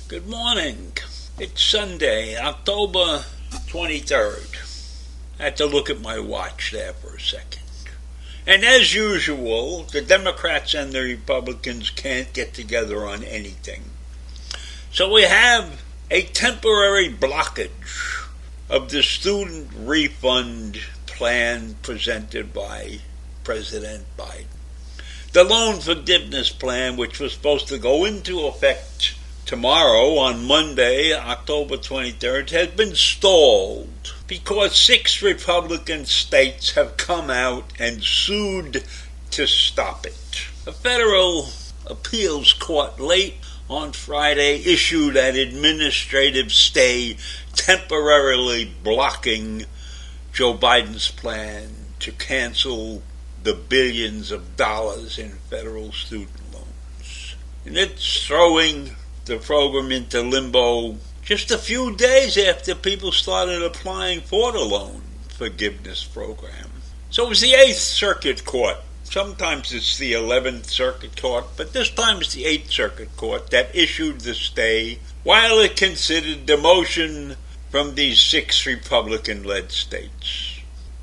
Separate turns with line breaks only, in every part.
Good morning. It's Sunday, October 23rd. I had to look at my watch there for a second. And as usual, the Democrats and the Republicans can't get together on anything. So we have a temporary blockage of the student refund plan presented by President Biden. The loan forgiveness plan, which was supposed to go into effect tomorrow, on Monday, October 23rd, has been stalled because 6 Republican states have come out and sued to stop it. A federal appeals court late on Friday issued an administrative stay temporarily blocking Joe Biden's plan to cancel the billions of dollars in federal student loans. And it's throwing the program into limbo just a few days after people started applying for the loan forgiveness program. So it was the 8th Circuit Court. Sometimes it's the 11th Circuit Court, but this time it's the 8th Circuit Court that issued the stay while it considered the motion from these 6 Republican-led states.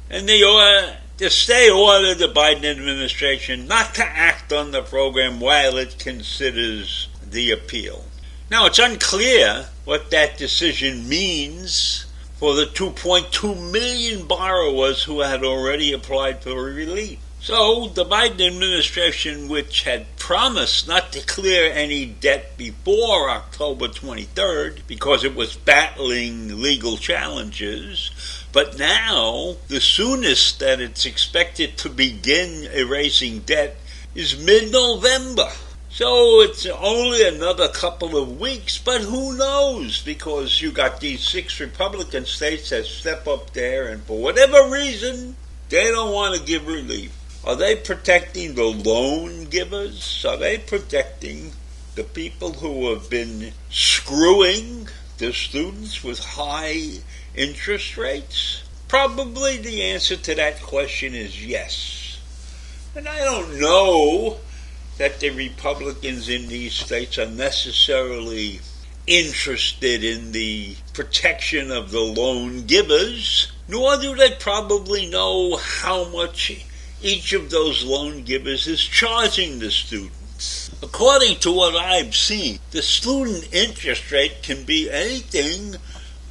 And the stay ordered the Biden administration not to act on the program while it considers the appeal. Now, it's unclear what that decision means for the 2.2 million borrowers who had already applied for relief. So, the Biden administration, which had promised not to clear any debt before October 23rd because it was battling legal challenges, but now the soonest that it's expected to begin erasing debt is mid-November. So it's only another couple of weeks, but who knows? Because you got these 6 Republican states that step up there and for whatever reason, they don't want to give relief. Are they protecting the loan givers? Are they protecting the people who have been screwing the students with high interest rates? Probably the answer to that question is yes. And I don't know that the Republicans in these states are necessarily interested in the protection of the loan givers, nor do they probably know how much each of those loan givers is charging the students. According to what I've seen, the student interest rate can be anything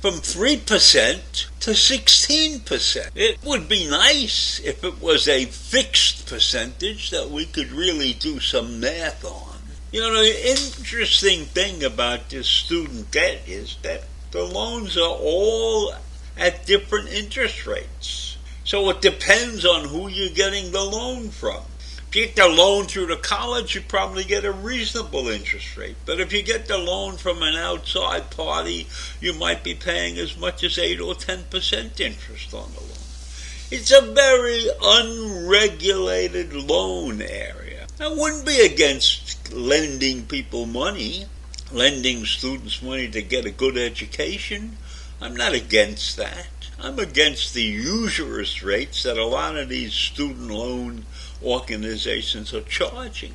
from 3% to 16%. It would be nice if it was a fixed percentage that we could really do some math on. You know, the interesting thing about this student debt is that the loans are all at different interest rates. So it depends on who you're getting the loan from. If you get the loan through the college, you probably get a reasonable interest rate. But if you get the loan from an outside party, you might be paying as much as 8 or 10% interest on the loan. It's a very unregulated loan area. I wouldn't be against lending people money, lending students money to get a good education. I'm not against that. I'm against the usurious rates that a lot of these student loan organizations are charging.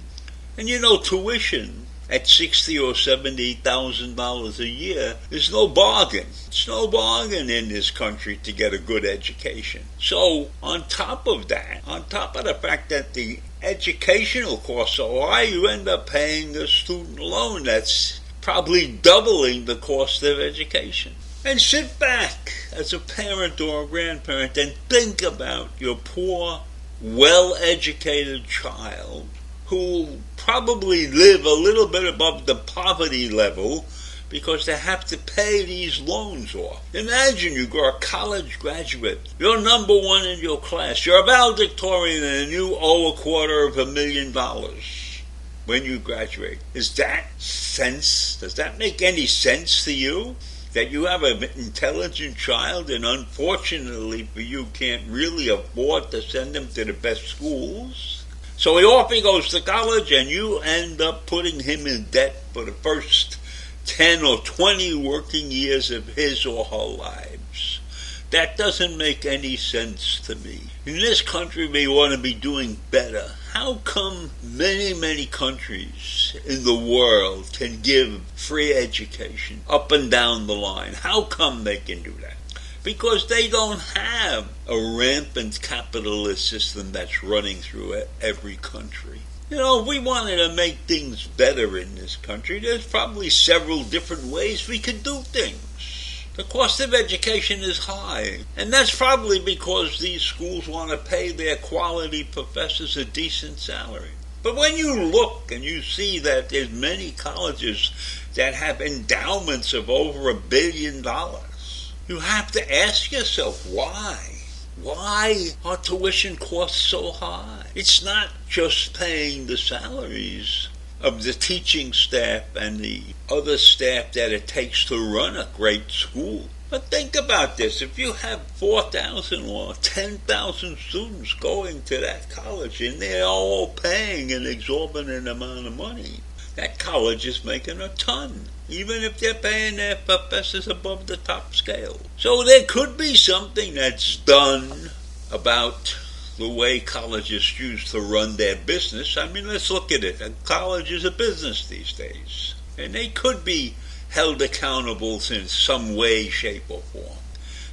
And you know, tuition at $60,000 or $70,000 a year is no bargain. It's no bargain in this country to get a good education. So on top of that, on top of the fact that the educational costs are high, you end up paying a student loan that's probably doubling the cost of education. And sit back as a parent or a grandparent and think about your poor, well-educated child who probably live a little bit above the poverty level because they have to pay these loans off. Imagine you're a college graduate, you're number 1 in your class, you're a valedictorian, and you owe $250,000 when you graduate. Does that make any sense to you? That you have an intelligent child and unfortunately for you can't really afford to send him to the best schools? So off he goes to college and you end up putting him in debt for the first 10 or 20 working years of his or her lives. That doesn't make any sense to me. In this country we want to be doing better. How come many countries in the world can give free education up and down the line? How come they can do that? Because they don't have a rampant capitalist system that's running through every country. You know, if we wanted to make things better in this country, there's probably several different ways we could do things. The cost of education is high, and that's probably because these schools want to pay their quality professors a decent salary. But when you look and you see that there's many colleges that have endowments of over $1 billion, you have to ask yourself why. Why are tuition costs so high? It's not just paying the salaries of the teaching staff and the other staff that it takes to run a great school. But think about this. If you have 4,000 or 10,000 students going to that college and they're all paying an exorbitant amount of money, that college is making a ton, even if they're paying their professors above the top scale. So there could be something that's done about the way colleges choose to run their business. I mean, let's look at it. A college is a business these days, and they could be held accountable in some way, shape, or form.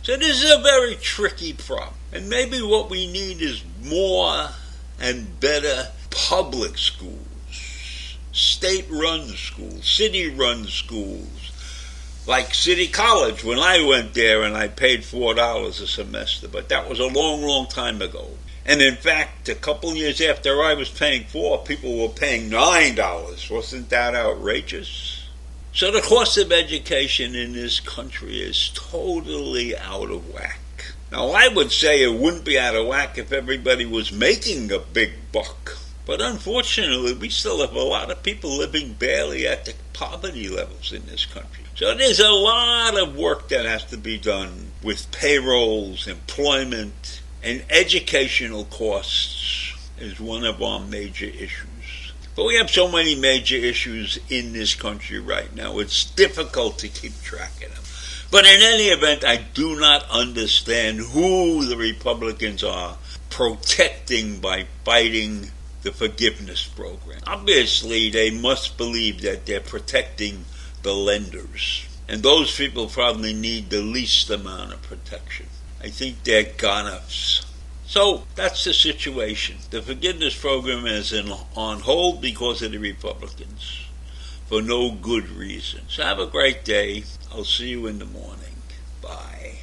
So this is a very tricky problem, and maybe what we need is more and better public schools, state-run schools, city-run schools, like City College when I went there and I paid $4 a semester, but that was a long time ago. And in fact, a couple years after I was paying $4, people were paying $9. Wasn't that outrageous? So the cost of education in this country is totally out of whack. Now, I would say it wouldn't be out of whack if everybody was making a big buck. But unfortunately, we still have a lot of people living barely at the poverty levels in this country. So there's a lot of work that has to be done with payrolls, employment, and educational costs is one of our major issues. But we have so many major issues in this country right now, it's difficult to keep track of them. But in any event, I do not understand who the Republicans are protecting by fighting the forgiveness program. Obviously, they must believe that they're protecting the lenders. And those people probably need the least amount of protection. I think they're gone-ups. So that's the situation. The forgiveness program is on hold because of the Republicans, for no good reason. So have a great day. I'll see you in the morning. Bye.